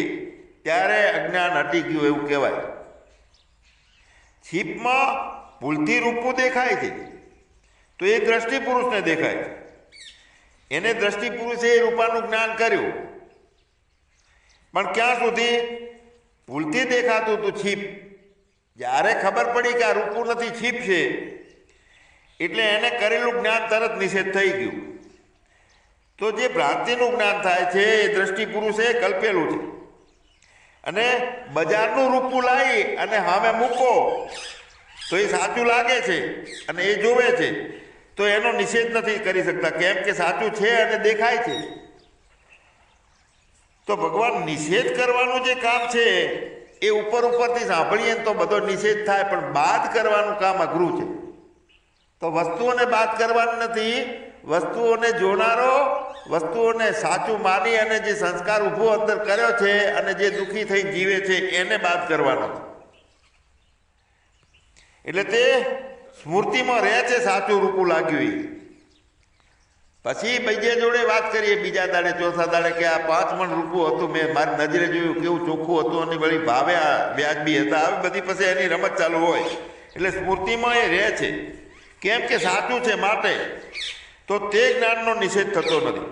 ત્યારે અજ્ઞાન હટી ગયું એવું કહેવાય. છીપમાં ભૂલથી રૂપું દેખાય છે તો એ દ્રષ્ટિ પુરુષને દેખાય. એને દ્રષ્ટિ પુરુષે એ રૂપાનું જ્ઞાન કર્યું, પણ ક્યાં સુધી? ભૂલથી દેખાતું હતું છીપ. જ્યારે ખબર પડી કે આ રૂપું નથી, છીપ છે, એટલે એને કરેલું જ્ઞાન તરત નિષેધ થઈ ગયું. તો જે ભ્રાંતિનું જ્ઞાન થાય છે એ દ્રષ્ટિ પુરુષે કલ્પેલું છે. અને બજારનું રૂપું લાવી અને સામે મૂકો તો એ સાચું લાગે છે અને એ જોવે છે, તો એનો નિષેધ નથી કરી શકતા. કેમ કે સાચું છે અને દેખાય છે. તો ભગવાન નિષેધ કરવાનું જે કામ છે એ ઉપરથી સાંભળીએ તો બધો નિષેધ થાય, પણ બાદ કરવાનું કામ અઘરું છે. તો વસ્તુઓને બાદ કરવાની નથી, વસ્તુઓને જોનારો, વસ્તુઓને સાચું માની અને જે સંસ્કાર ઊભો અંદર કર્યો છે અને જે દુઃખી થઈ જીવે છે એને બાદ કરવાનો છે. એટલે તે સ્મૃતિમાં રહે છે સાચું રૂપું લાગ્યું. પછી બીજા જોડે વાત કરીએ બીજા દાડે, ચોથા દાડે કે આ 5 મણ રૂપું હતું, મેં મારી નજરે જોયું કેવું ચોખ્ખું હતું અને વળી ભાવે આ વ્યાજબી હતા. આવી બધી પછી એની રમત ચાલુ હોય. એટલે સ્મૃતિમાં એ રહે છે. કેમ કે સાચું છે માટે. તો તે જ્ઞાનનો નિષેધ થતો નથી.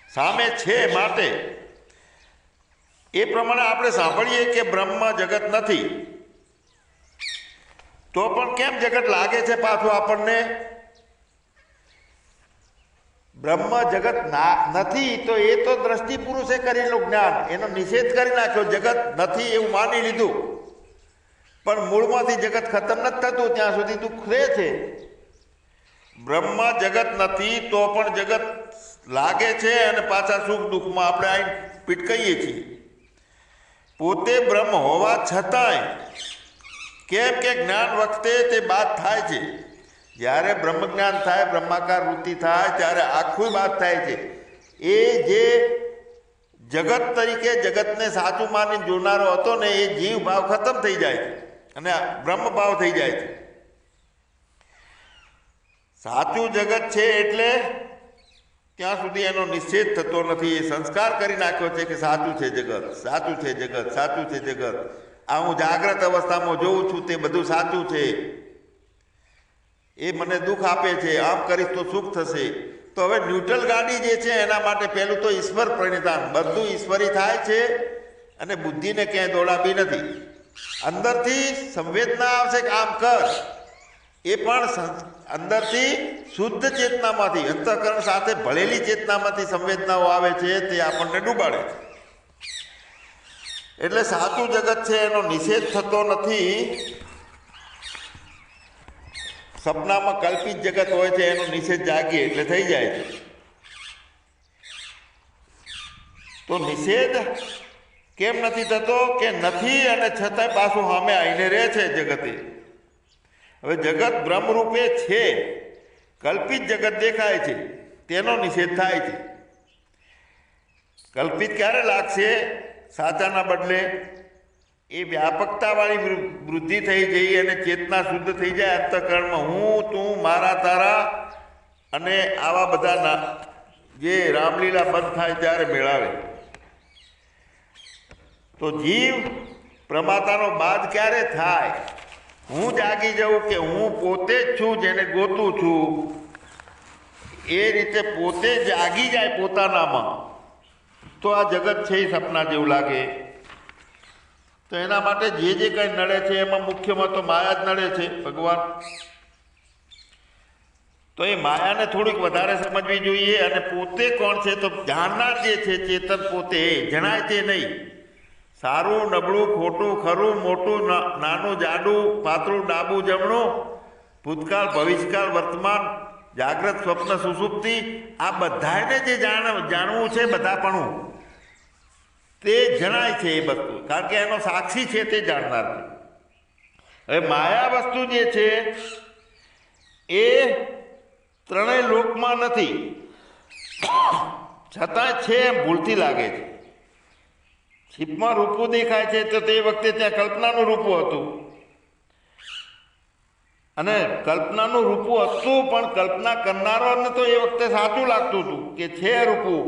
સામે છે માટે. એ પ્રમાણે આપણે સાંભળીએ કે બ્રહ્મ જગત નથી, તો પણ કેમ જગત લાગે છે પાછું આપણને? બ્રહ્મ જગત નથી તો એ તો દ્રષ્ટિ પુરુષે કરેલું જ્ઞાન, એનો નિષેધ કરી નાખ્યો. જગત નથી એવું માની લીધું, પણ મૂળમાંથી જગત ખતમ નથી થતું ત્યાં સુધી દુઃખ રહે છે. બ્રહ્મ જગત નથી તો પણ જગત લાગે છે અને પાછા સુખ દુઃખમાં આપણે આવીને પીટકાઈએ છીએ. પોતે બ્રહ્મ હોવા છતાંય કેમ કે જ્ઞાન વખતે તે બાદ થાય છે. જ્યારે બ્રહ્મ જ્ઞાન થાય, બ્રહ્માકાર વૃત્તિ થાય ત્યારે આખું બાદ થાય છે. એ જે જગત તરીકે જગતને સાચું માની જોનારો હતો ને એ જીવ ભાવ ખતમ થઈ જાય છે અને બ્રહ્મ ભાવ થઈ જાય છે. સાચું જગત છે એટલે ત્યાં સુધી એનો નિષેધ થતો નથી. એ સંસ્કાર કરી નાખ્યો છે કે સાચું છે જગત, સાચું છે જગત, સાચું છે જગત. આ હું જાગ્રત અવસ્થામાં જોઉં છું તે બધું સાચું છે, એ મને દુઃખ આપે છે, આમ કરીશ તો સુખ થશે. તો હવે ન્યુટ્રલ ગાડી જે છે એના માટે પહેલું તો ઈશ્વર પ્રણિધાન, બધું ઈશ્વરી થાય છે અને બુદ્ધિને ક્યાંય દોડાવી નથી. અંદરથી સંવેદના આવશે કે આમ કર, એ પણ અંદરથી શુદ્ધ ચેતનામાંથી, અંતઃકરણ સાથે ભળેલી ચેતનામાંથી સંવેદનાઓ આવે છે, તે આપણને ડૂબાડે છે. એટલે સાચું જગત છે એનો નિષેધ થતો નથી. સપનામાં કલ્પિત જગત હોય છે એનો નિષેધ જાગીએ એટલે થઈ જાય છે. તો નિષેધ કેમ નથી થતો કે નથી, અને છતાંય પાછું સામે આવીને રહે છે જગતે. હવે જગત બ્રહ્મરૂપે છે, કલ્પિત જગત દેખાય છે, તેનો નિષેધ થાય છે. કલ્પિત ક્યારે લાગશે? સાચાના બદલે એ વ્યાપકતાવાળી વૃદ્ધિ થઈ જઈ અને ચેતના શુદ્ધ થઈ જાય અંતઃકરણમાં. હું, તું, મારા, તારા અને આવા બધા જે રામલીલા બંધ થાય ત્યારે મેળાવે. તો જીવ પ્રમાતાનો બાદ ક્યારે થાય? હું જાગી જાઉં કે હું પોતે જ છું જેને ગોતું છું, એ રીતે પોતે જાગી જાય પોતાનામાં, તો આ જગત છે એ સપના જેવું લાગે. તો એના માટે જે જે કંઈ નડે છે એમાં મુખ્યમાં તો માયા જ નડે છે. ભગવાન તો એ માયાને થોડીક વધારે સમજવી જોઈએ. અને પોતે કોણ છે? તો જાણનાર જે છે ચેતન પોતે, જણાય તે નહીં. સારું નબળું, ખોટું ખરું મોટું નાનું જાડું, પાતળું ડાબું જમણું, ભૂતકાળ ભવિષ્યકાળ વર્તમાન, જાગ્રત સ્વપ્ન સુષુપ્તિ, આ બધાને જે જાણવું છે બધાપણું, તે જણાય છે એ વસ્તુ, કારણ કે એનો સાક્ષી છે તે જાણનાર છે. હવે માયા વસ્તુ જે છે એ ત્રણેય લોકમાં નથી, છતાંય છે એમ ભૂલથી લાગે છે. છીપમાં રૂપું દેખાય છે તો તે વખતે ત્યાં કલ્પનાનું રૂપું હતું, અને કલ્પનાનું રૂપું હતું પણ કલ્પના કરનારોને તો એ વખતે સાચું લાગતું હતું કે છે રૂપું.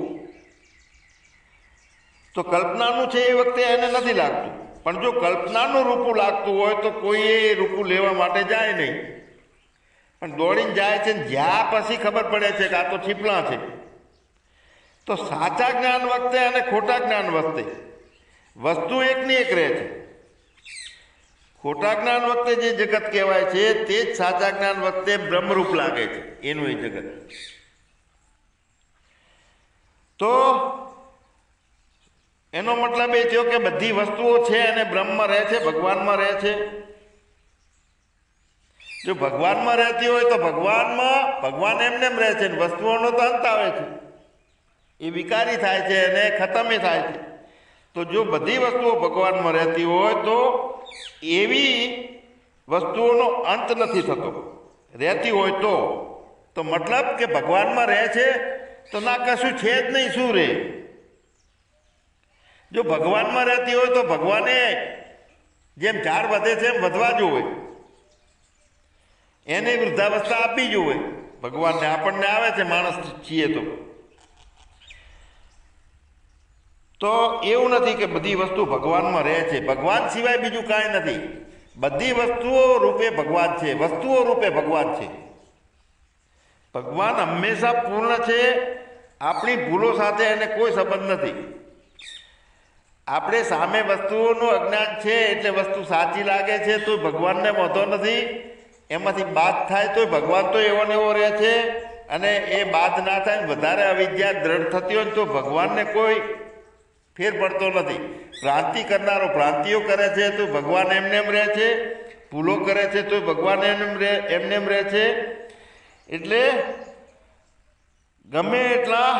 તો કલ્પનાનું છે એ વખતે એને નથી લાગતું. પણ જો કલ્પનાનું રૂપું લાગતું હોય તો કોઈ એ રૂપું લેવા માટે જાય નહીં, પણ દોડીને જાય છે. જ્યાં પછી ખબર પડે છે કે આ તો છીપલા છે. તો સાચા જ્ઞાન વખતે અને ખોટા જ્ઞાન વખતે વસ્તુ એકની એક રહે છે. ખોટા જ્ઞાન વખતે જે જગત કહેવાય છે તે જ સાચા જ્ઞાન વખતે બ્રહ્મરૂપ લાગે છે, એનું એ જગત. તો એનો મતલબ એ થયો કે બધી વસ્તુઓ છે અને બ્રહ્મમાં રહે છે, ભગવાનમાં રહે છે. જો ભગવાનમાં રહેતી હોય તો ભગવાન એમને રહે છે, વસ્તુઓનો તો અંત આવે છે, એ વિકારી થાય છે અને ખતમ થાય છે. તો જો બધી વસ્તુઓ ભગવાનમાં રહેતી હોય તો એવી વસ્તુઓનો અંત નથી થતો. રહેતી હોય તો મતલબ કે ભગવાનમાં રહે છે તો ના કશું છે જ નહીં, શું રહે? જો ભગવાનમાં રહેતી હોય તો ભગવાને જેમ ઝાડ વધે છે એમ વધવા જોવે, એને વૃદ્ધાવસ્થા આપવી જોવે. ભગવાનને આપણને આવે છે, માણસ છીએ તો એવું નથી કે બધી વસ્તુ ભગવાનમાં રહે છે. ભગવાન સિવાય બીજું કાંઈ નથી. બધી વસ્તુઓ રૂપે ભગવાન છે, વસ્તુઓ રૂપે ભગવાન છે. ભગવાન હંમેશા પૂર્ણ છે. આપણી ભૂલો સાથે એને કોઈ સંબંધ નથી. આપણે સામે વસ્તુઓનું અજ્ઞાન છે એટલે વસ્તુ સાચી લાગે છે તો ભગવાનને વાંધો નથી. એમાંથી બાદ થાય તો ભગવાન તો એવો ને એવો રહે છે, અને એ બાદ ના થાય વધારે અવિદ્યા દ્રઢ થતી હોય તો ભગવાનને કોઈ ફેર પડતો નથી. ભ્રાંતિ કરનારો ભ્રાંતિઓ કરે છે તો ભગવાન એમને એમ રહે છે, ભૂલો કરે છે તો ભગવાન એમને એમ રહે છે. એટલે ગમે એટલા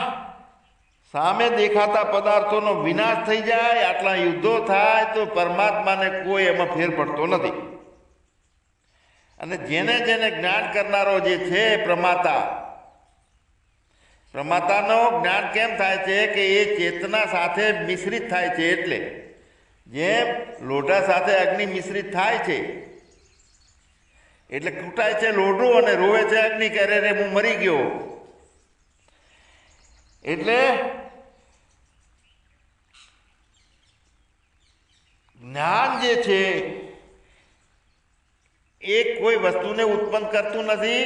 સામે દેખાતા પદાર્થોનો વિનાશ થઈ જાય, આટલા યુદ્ધો થાય તો પરમાત્માને કોઈ એમાં ફેર પડતો નથી. અને જેને જેને જ્ઞાન કરનારો જે છે પ્રમાતાનો જ્ઞાન કેમ થાય છે કે એ ચેતના સાથે મિશ્રિત થાય છે. એટલે જેમ લોઢા સાથે અગ્નિ મિશ્રિત થાય છે એટલે કૂટાય છે લોઢું અને રોવે છે અગ્નિ કે રે હું મરી ગયો. એટલે જ્ઞાન જે છે એ કોઈ વસ્તુને ઉત્પન્ન કરતું નથી.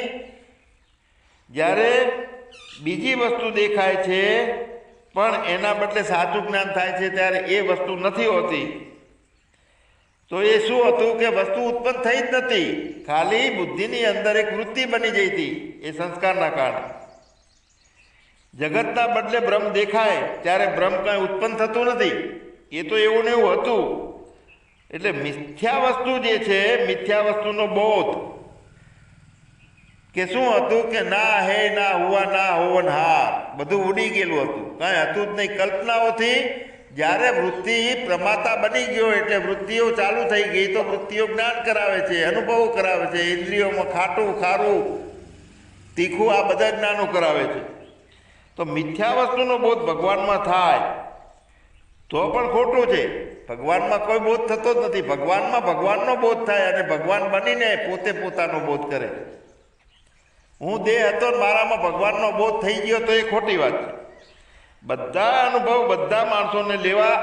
જ્યારે બીજી વસ્તુ દેખાય છે પણ એના બદલે સાચું જ્ઞાન થાય છે ત્યારે એ વસ્તુ નથી હોતી. તો એ શું હતું કે વસ્તુ ઉત્પન્ન થઈ જ નથી, ખાલી બુદ્ધિની અંદર એક વૃત્તિ બની જઈ હતી એ સંસ્કારના કારણે. જગતના બદલે બ્રહ્મ દેખાય ત્યારે બ્રહ્મ કાંઈ ઉત્પન્ન થતું નથી, એ તો એવું ને એવું હતું. એટલે મિથ્યા વસ્તુ જે છે, મિથ્યા વસ્તુનો બોધ કે શું હતું કે ના હે ના હુઆ ના હોવન હાર, બધું ઉડી ગયેલું હતું, કાંઈ હતું જ નહીં. કલ્પનાઓથી જ્યારે વૃત્તિ પ્રમાતા બની ગયો એટલે વૃત્તિઓ ચાલુ થઈ ગઈ તો વૃત્તિઓ જ્ઞાન કરાવે છે, અનુભવો કરાવે છે. ઇન્દ્રિયોમાં ખાટું ખારું તીખું આ બધા જ્ઞાનો કરાવે છે. તો મિથ્યા વસ્તુનો બોધ ભગવાનમાં થાય તો પણ ખોટું છે. ભગવાનમાં કોઈ બોધ થતો જ નથી. ભગવાનમાં ભગવાનનો બોધ થાય અને ભગવાન બનીને પોતે પોતાનો બોધ કરે. હું દેહ હતો મારામાં ભગવાનનો બોધ થઈ ગયો તો એ ખોટી વાત છે. બધા અનુભવ બધા માણસોને લેવા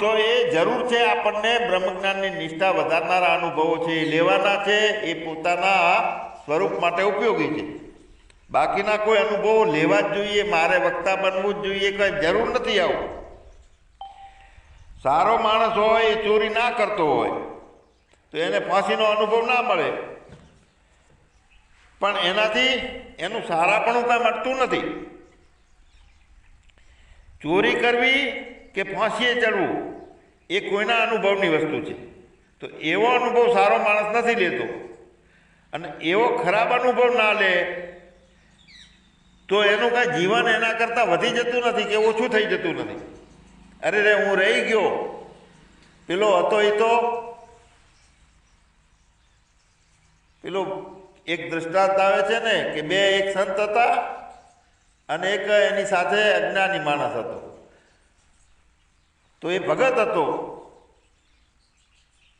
તો એ જરૂર છે. આપણને બ્રહ્મજ્ઞાનની નિષ્ઠા વધારનારા અનુભવો છે એ લેવાના છે, એ પોતાના સ્વરૂપ માટે ઉપયોગી છે. બાકીના કોઈ અનુભવો લેવા જ જોઈએ, મારે વક્તા બનવું જ જોઈએ, કંઈ જરૂર નથી. આવું સારો માણસ હોય, એ ચોરી ના કરતો હોય તો એને ફાંસીનો અનુભવ ના મળે, પણ એનાથી એનું સારાપણું કાંઈ મળતું નથી. ચોરી કરવી કે ફાંસીએ ચડવું એ કોઈના અનુભવની વસ્તુ છે. તો એવો અનુભવ સારો માણસ નથી લેતો, અને એવો ખરાબ અનુભવ ના લે તો એનું કાંઈ જીવન એના કરતાં વધી જતું નથી કે ઓછું થઈ જતું નથી. અરે રે હું રહી ગયો, પેલો હતો એ તો પેલો એક દ્રષ્ટાંત આવે છે ને કે બે એક સંત હતા અને એક એની સાથે અજ્ઞાની માણસ હતો. તો એ ભગત હતો,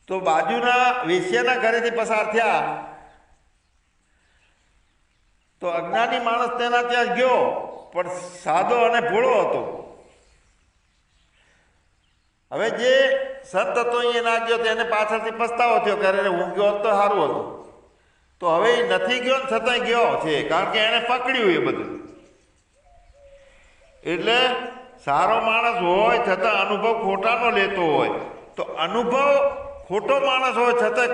તો બાજુના વેશ્યાના ઘરેથી પસાર થયા તો અજ્ઞાની માણસ તેના ત્યાં ગયો, પણ સાદો અને ભોળો હતો. હવે જે સંત હતો એ ના ગયો તો એને પાછળથી પસ્તાવો થયો કે અરે હું ગયો તો સારું હતું. તો હવે એ નથી ગયો ને છતાંય ગયો છે, કારણ કે એને પકડ્યું એ બધું. એટલે સારો માણસ હોય છતાં અનુભવ ખોટાનો લેતો હોય, તો અનુભવ ખોટો માણસ હોય છતાં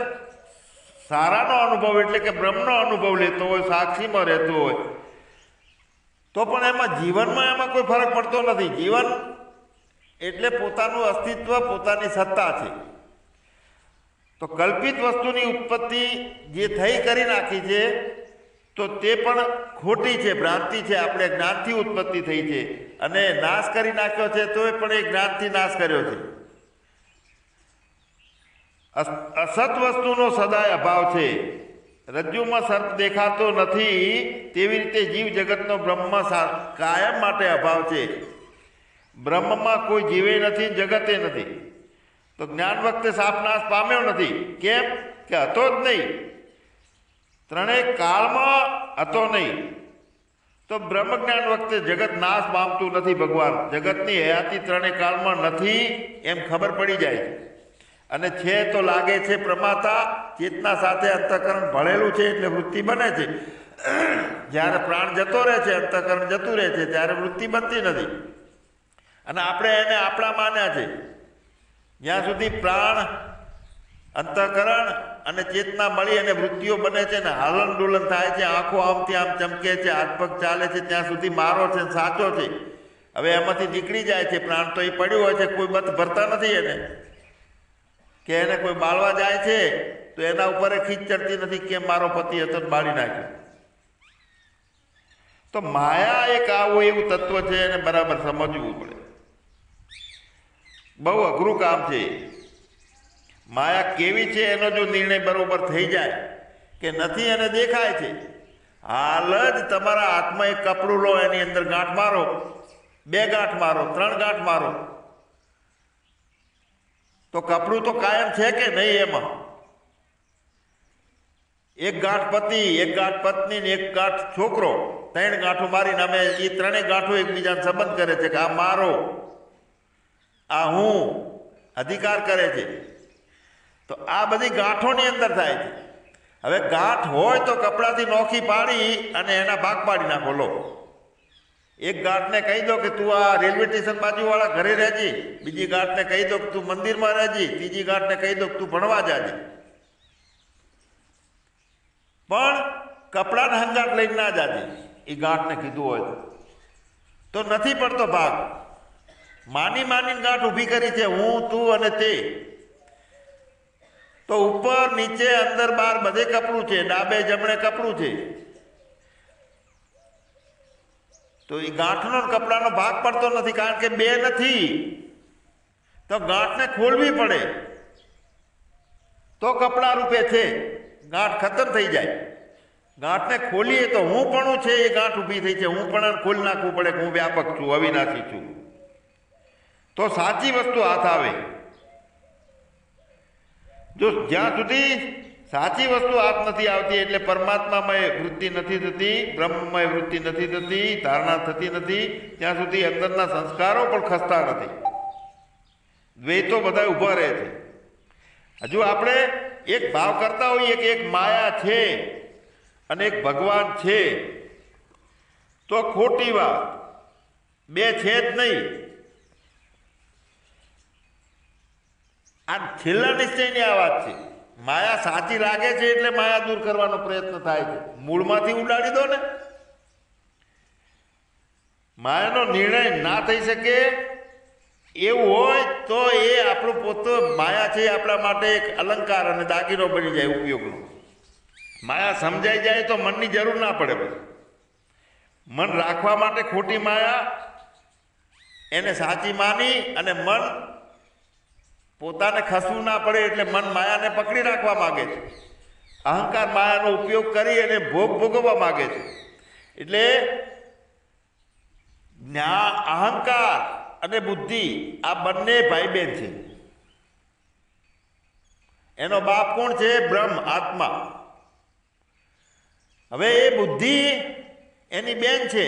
સારાનો અનુભવ એટલે કે બ્રહ્મનો અનુભવ લેતો હોય, સાક્ષીમાં રહેતો હોય, તો પણ એમાં જીવનમાં એમાં કોઈ ફરક પડતો નથી. જીવન એટલે પોતાનું અસ્તિત્વ, પોતાની સત્તા છે. તો કલ્પિત વસ્તુની ઉત્પત્તિ જે થઈ કરી નાખી છે તો તે પણ ખોટી છે, ભ્રાંતિ છે. આપણે જ્ઞાનથી ઉત્પત્તિ થઈ છે અને નાશ કરી નાખ્યો છે તો એ પણ એ જ્ઞાનથી નાશ કર્યો છે. અસત વસ્તુનો સદાય અભાવ છે. રજ્જુમાં સર્પ દેખાતો નથી તેવી રીતે જીવ જગતનો બ્રહ્મમાં કાયમ માટે અભાવ છે. બ્રહ્મમાં કોઈ જીવે નથી, જગતે નથી. તો જ્ઞાન વખતે સાપ નાશ પામ્યો નથી. કેમ કે હતો જ નહીં, ત્રણેય કાળમાં હતો નહીં. તો બ્રહ્મ જ્ઞાન વખતે જગત નાશ પામતું નથી. ભગવાન જગતની હયાતી ત્રણેય કાળમાં નથી એમ ખબર પડી જાય છે. અને છે તો લાગે છે પ્રમાતા, ચેતના સાથે અંતઃકરણ ભળેલું છે એટલે વૃત્તિ બને છે. જ્યારે પ્રાણ જતો રહે છે, અંતઃકરણ જતું રહે છે, ત્યારે વૃત્તિ બનતી નથી. અને આપણે એને આપણા માન્યા છે. જ્યાં સુધી પ્રાણ, અંતઃકરણ અને ચેતના મળી અને વૃત્તિઓ બને છે ને હલન ડોલન થાય છે, આંખો આમથી આમ ચમકે છે, હાથ પગ ચાલે છે, ત્યાં સુધી મારો છે, સાચો છે. હવે એમાંથી નીકળી જાય છે પ્રાણ, તો એ પડ્યું હોય છે, કોઈ બત ભરતા નથી એને, કે એને કોઈ બાળવા જાય છે તો એના ઉપર ખીચ ચડતી નથી કે મારો પતિ હતો બાળી નાખ્યો. તો માયા એક આવું એવું તત્વ છે, એને બરાબર સમજવું પડે. બહુ અઘરું કામ છે. માયા કેવી છે એનો જો નિર્ણય બરોબર થઈ જાય કે નથી એને દેખાય છે. હાલ જ તમારા હાથમાં એક કપડું લો, એની અંદર ગાંઠ મારો, 2 ગાંઠ મારો, 3 ગાંઠ મારો, તો કપડું તો કાયમ છે કે નહીં? એમાં એક ગાંઠ પતિ, એક ગાંઠ પત્ની ને એક ગાંઠ છોકરો, 3 ગાંઠો મારીને અમે એ 3 ગાંઠો એકબીજાને સંબંધ કરે છે કે આ મારો, આ હું, અધિકાર કરે છે. તો આ બધી ગાંઠોની અંદર થાય છે. હવે ગાંઠ હોય તો કપડાથી નોખી પાડી અને એના ભાગ પાડી નાખો. લો, એક ગાંઠને કહી દો કે તું આ રેલવે સ્ટેશન બાજુવાળા ઘરે રહેજે, બીજી ગાંઠને કહી દો કે તું મંદિરમાં રહેજે, ત્રીજી ગાંઠને કહી દો કે તું ભણવા જાજે. પણ કપડાને હંગાટ લઈને ના જાજે એ ગાંઠને કીધું હોય તો નથી પડતો ભાગ. માનીને ગાંઠ ઊભી કરી છે, હું, તું અને તે. તો ઉપર નીચે અંદર બહાર બધે કપડું છે, ડાબે જમણે કપડું છે. તો એ ગાંઠનો કપડાનો ભાગ પડતો નથી, કારણ કે બે નથી. તો ગાંઠને ખોલવી પડે તો કપડા રૂપે છે. ગાંઠ ખતમ થઈ જાય. ગાંઠને ખોલીએ તો હું પણ છે એ ગાંઠ ઊભી થઈ છે. હું પણ ખોલી નાખવું પડે કે હું વ્યાપક છું, અવિનાશી છું. તો સાચી વસ્તુ હાથ આવે. જો જ્યાં સુધી સાચી વસ્તુ હાથ નથી આવતી એટલે પરમાત્મામય વૃત્તિ નથી થતી, બ્રહ્મમય વૃત્તિ નથી થતી, ધારણા થતી નથી, ત્યાં સુધી અંદરના સંસ્કારો પણ ખસતા નથી. દ્વૈતો બધા ઊભા રહે છે. હજુ આપણે એક ભાવ કરતા હોઈએ કે એક માયા છે અને એક ભગવાન છે, તો ખોટી વાત. બે છે જ નહીં. આ છેલ્લા નિશ્ચયની આ વાત છે. માયા સાચી લાગે છે એટલે માયા દૂર કરવાનો પ્રયત્ન થાય છે. મૂળમાંથી ઉડાડી દો ને. માયાનો નિર્ણય ના થઈ શકે એવું હોય તો એ આપણું પોતે માયા છે આપણા માટે એક અલંકાર અને દાગીનો બની જાય ઉપયોગનો. માયા સમજાઈ જાય તો મનની જરૂર ના પડે. પછી મન રાખવા માટે ખોટી માયા એને સાચી માની અને મન પોતાને ખસવું ના પડે એટલે મન માયાને પકડી રાખવા માગે છે. અહંકાર માયાનો ઉપયોગ કરી અને ભોગ ભોગવવા માગે છે. એટલે અહંકાર અને બુદ્ધિ આ બંને ભાઈ બહેન છે. એનો બાપ કોણ છે? બ્રહ્મ, આત્મા. હવે એ બુદ્ધિ એની બેન છે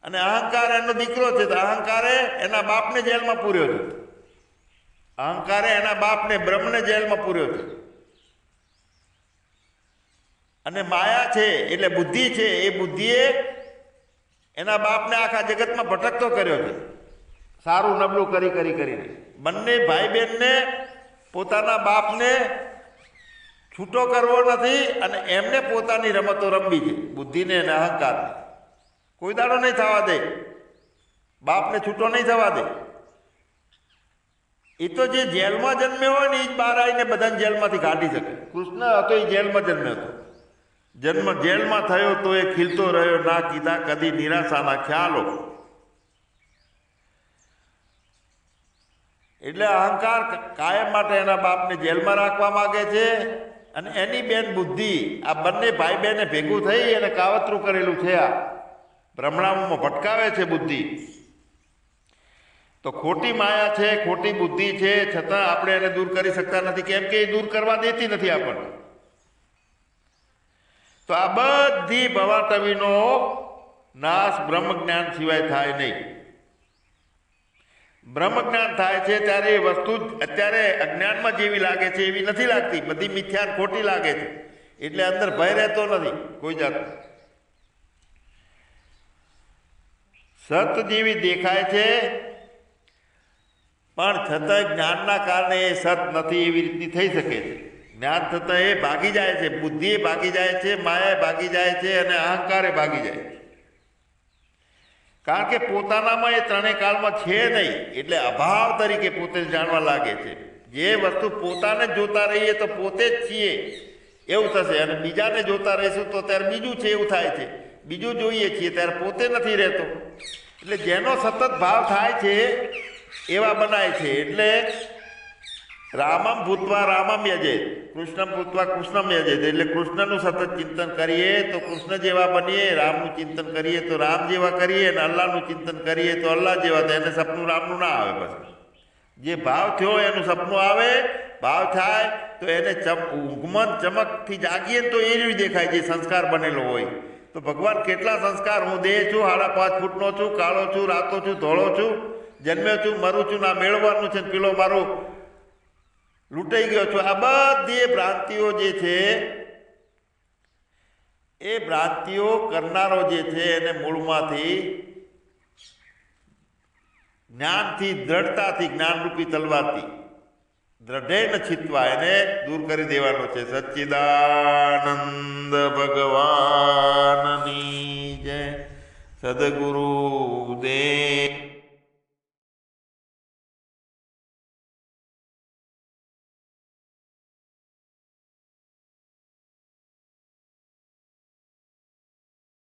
અને અહંકાર એનો દીકરો છે. તો અહંકારે એના બાપને જેલમાં પૂર્યો છે. અહંકારે એના બાપને બ્રહ્મને જેલમાં પૂર્યો છે. અને માયા છે એટલે બુદ્ધિ છે, એ બુદ્ધિએ એના બાપને આખા જગતમાં ભટકતો કર્યો છે, સારું નબળું કરીને. બંને ભાઈ બહેનને પોતાના બાપને છૂટો કરવો નથી અને એમને પોતાની રમતો રમવી છે, બુદ્ધિને અને અહંકારને. કોઈ દાડો નહીં થવા દે, બાપને છૂટો નહીં થવા દે. એ તો જે જેલમાં જન્મ્યો હોય ને એ જ બહાર આવીને બધાને જેલમાંથી કાઢી શકે. કૃષ્ણ હતો એ જેલમાં જન્મ્યો હતો. જન્મ જેલમાં થયો તો એ ખીલતો રહ્યો, ના કીધા કદી નિરાશાના ખ્યાલો. એટલે અહંકાર કાયમ માટે એના બાપને જેલમાં રાખવા માંગે છે અને એની બેન બુદ્ધિ, આ બંને ભાઈ બહેને ભેગું થઈ અને કાવતરું કરેલું છે. આ ભ્રમણામાં ભટકાવે છે બુદ્ધિ. તો ખોટી માયા છે, ખોટી બુદ્ધિ છે, છતાં આપણે એને દૂર કરી શકતા નથી, કેમ કે એ દૂર કરવા દેતી નથી આપણને. તો આ બધી ભવાટવીનો નાશ બ્રહ્મ જ્ઞાન સિવાય થાય નહીં. બ્રહ્મ જ્ઞાન થાય છે ત્યારે એ વસ્તુ અત્યારે અજ્ઞાનમાં જેવી લાગે છે એવી નથી લાગતી, બધી મિથ્યા ખોટી લાગે છે. એટલે અંદર ભય રહેતો નથી કોઈ જાતનો. સત જેવી દેખાય છે પણ છતાં જ્ઞાનના કારણે એ સત નથી એવી રીતની થઈ શકે છે. જ્ઞાન થતાં એ ભાગી જાય છે, બુદ્ધિ એ ભાગી જાય છે, માયા ભાગી જાય છે અને અહંકારે ભાગી જાય છે. કારણ કે પોતાનામાં એ ત્રણેય કાળમાં છે નહીં, એટલે અભાવ તરીકે પોતે જાણવા લાગે છે. જે વસ્તુ પોતાને જોતા રહીએ તો પોતે જ છીએ એવું થશે, અને બીજાને જોતા રહીશું તો ત્યારે બીજું છે એવું થાય છે. બીજું જોઈએ છીએ ત્યારે પોતે નથી રહેતો. એટલે જેનો સતત ભાવ થાય છે એવા બનાય છે. એટલે રામમ ભૂતવા રામમ યજેત, કૃષ્ણમ ભૂતવા કૃષ્ણમ યજેત. એટલે કૃષ્ણનું સતત ચિંતન કરીએ તો કૃષ્ણ જેવા બનીએ, રામનું ચિંતન કરીએ તો રામ જેવા કરીએ, અને અલ્લાહનું ચિંતન કરીએ તો અલ્લાહ જેવા. તો એને સપનું રામનું ના આવે. પછી જે ભાવ થયો એનું સપનું આવે, ભાવ થાય તો એને ઊંઘમાં ચમકથી જાગીએ તો એ જ દેખાય જે સંસ્કાર બનેલો હોય. તો ભગવાન કેટલા સંસ્કાર, હું દેહ છું, 5.5 ફૂટનો છું, કાળો છું, રાતો છું, ધોળો છું, જન્મ્યો છું, મરું છું, ના મેળવાનું છે, પેલો મારો લૂંટાઈ ગયો છું. આ બધી ભ્રાંતિઓ જે છે એ ભ્રાંતિઓ કરનારો જે છે એને મૂળમાંથી જ્ઞાનથી, દ્રઢતાથી, જ્ઞાનરૂપી તલવારથી દ્રઢેન છિત્વા એને દૂર કરી દેવાનો છે. સચ્ચિદાનંદ ભગવાનની જય. સદગુરુ દેવ.